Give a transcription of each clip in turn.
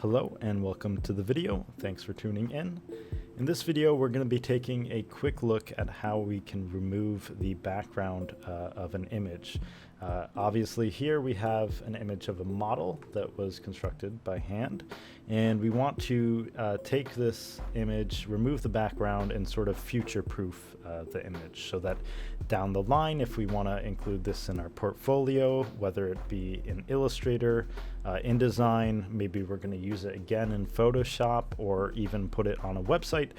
Hello and welcome to the video. Thanks for tuning in. In this video, we're going to be taking a quick look at how we can remove the background of an image. Obviously here we have an image of a model that was constructed by hand, and we want to take this image, remove the background, and sort of future-proof the image so that down the line, if we want to include this in our portfolio, whether it be in Illustrator, InDesign, maybe we're going to use it again in Photoshop, or even put it on a website,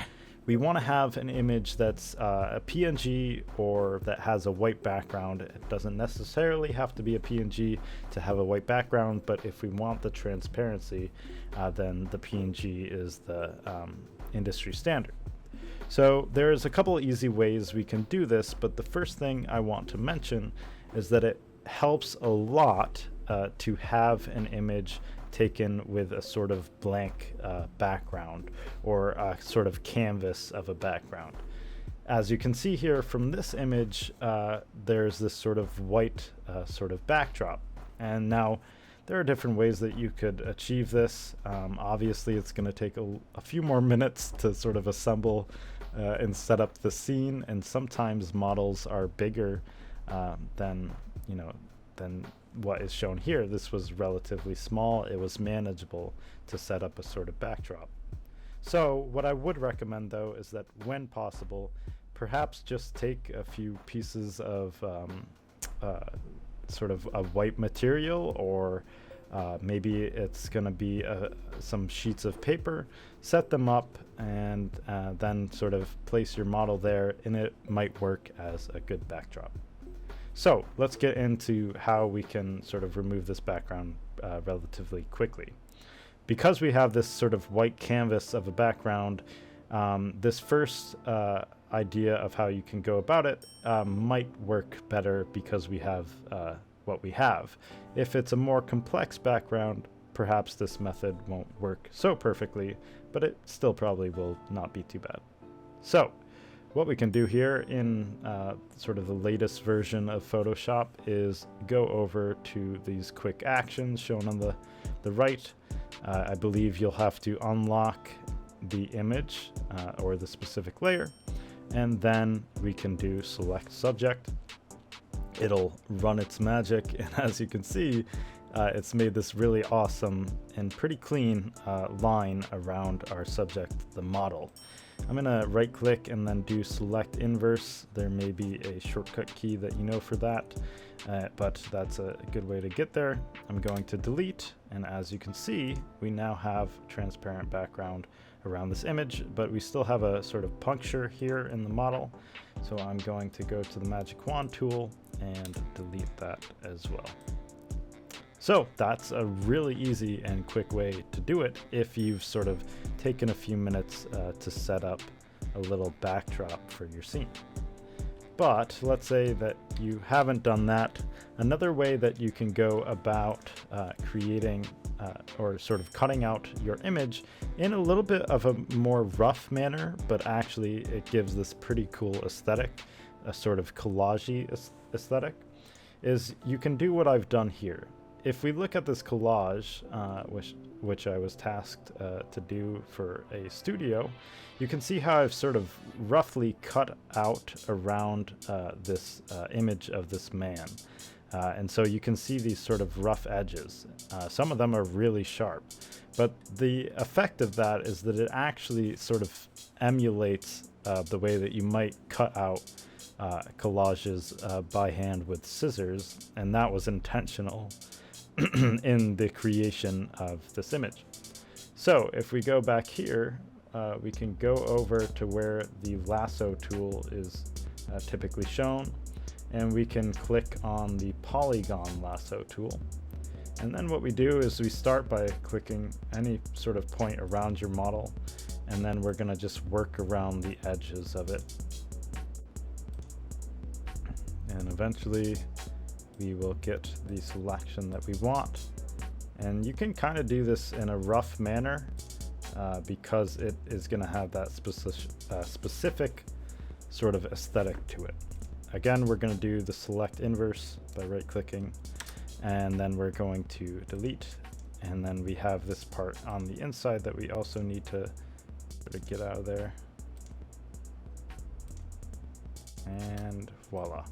we want to have an image that's a PNG or that has a white background. It doesn't necessarily have to be a PNG to have a white background, but if we want the transparency, then the PNG is the industry standard. So there's a couple easy ways we can do this, but the first thing I want to mention is that it helps a lot to have an image taken with a sort of blank background, or a sort of canvas of a background. As you can see here from this image, there's this sort of white sort of backdrop. And now there are different ways that you could achieve this. Obviously it's going to take a few more minutes to sort of assemble and set up the scene, and sometimes models are bigger than what is shown here. This was relatively small. It was manageable to set up a sort of backdrop. So what I would recommend though is that when possible, perhaps just take a few pieces of sort of a white material, or maybe it's going to be some sheets of paper, set them up, and then sort of place your model there, and it might work as a good backdrop. So let's get into how we can sort of remove this background relatively quickly. Because we have this sort of white canvas of a background, this first idea of how you can go about it might work better because we have what we have. If it's a more complex background, perhaps this method won't work so perfectly, but it still probably will not be too bad. So what we can do here in sort of the latest version of Photoshop is go over to these quick actions shown on the right. I believe you'll have to unlock the image or the specific layer, and then we can do select subject. It'll run its magic, and as you can see, it's made this really awesome and pretty clean line around our subject, the model. I'm going to right click and then do select inverse. There may be a shortcut key that you know for that, but that's a good way to get there. I'm going to delete, and as you can see, we now have transparent background around this image, but we still have a sort of puncture here in the model. So I'm going to go to the magic wand tool and delete that as well. So that's a really easy and quick way to do it if you've sort of taken a few minutes to set up a little backdrop for your scene. But let's say that you haven't done that. Another way that you can go about creating or sort of cutting out your image in a little bit of a more rough manner, but actually it gives this pretty cool aesthetic, a sort of collage-y aesthetic, is you can do what I've done here. If we look at this collage, which I was tasked to do for a studio, you can see how I've sort of roughly cut out around this image of this man. And so you can see these sort of rough edges. Some of them are really sharp, but the effect of that is that it actually sort of emulates the way that you might cut out collages by hand with scissors, and that was intentional in the creation of this image. So if we go back here, we can go over to where the lasso tool is typically shown, and we can click on the polygon lasso tool. And then what we do is we start by clicking any sort of point around your model, and then we're going to just work around the edges of it. And eventually we will get the selection that we want. And you can kind of do this in a rough manner because it is going to have that specific sort of aesthetic to it. Again, we're going to do the select inverse by right clicking, and then we're going to delete And then we have this part on the inside that we also need to sort of get out of there. And voila.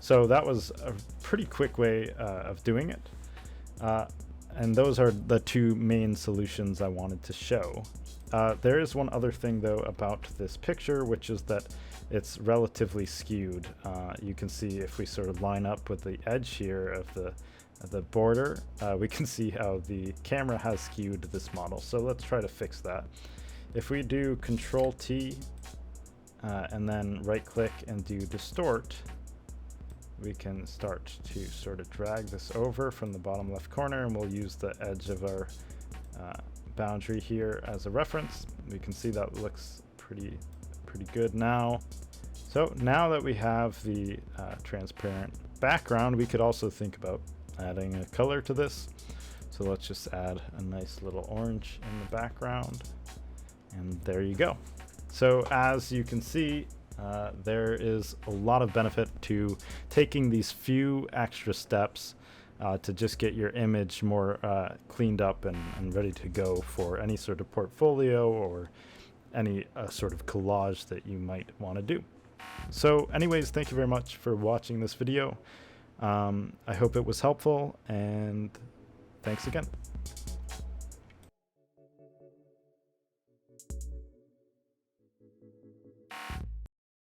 So that was a pretty quick way of doing it. And those are the two main solutions I wanted to show. There is one other thing though about this picture, which is that it's relatively skewed. You can see if we sort of line up with the edge here of the border, we can see how the camera has skewed this model. So let's try to fix that. If we do Control T and then right click and do distort, we can start to sort of drag this over from the bottom left corner, and we'll use the edge of our boundary here as a reference. We can see that looks pretty good now. So now that we have the transparent background, we could also think about adding a color to this. So let's just add a nice little orange in the background, and there you go. So as you can see, there is a lot of benefit to taking these few extra steps to just get your image more cleaned up and ready to go for any sort of portfolio or any sort of collage that you might want to do. So anyways, thank you very much for watching this video. I hope it was helpful, and thanks again.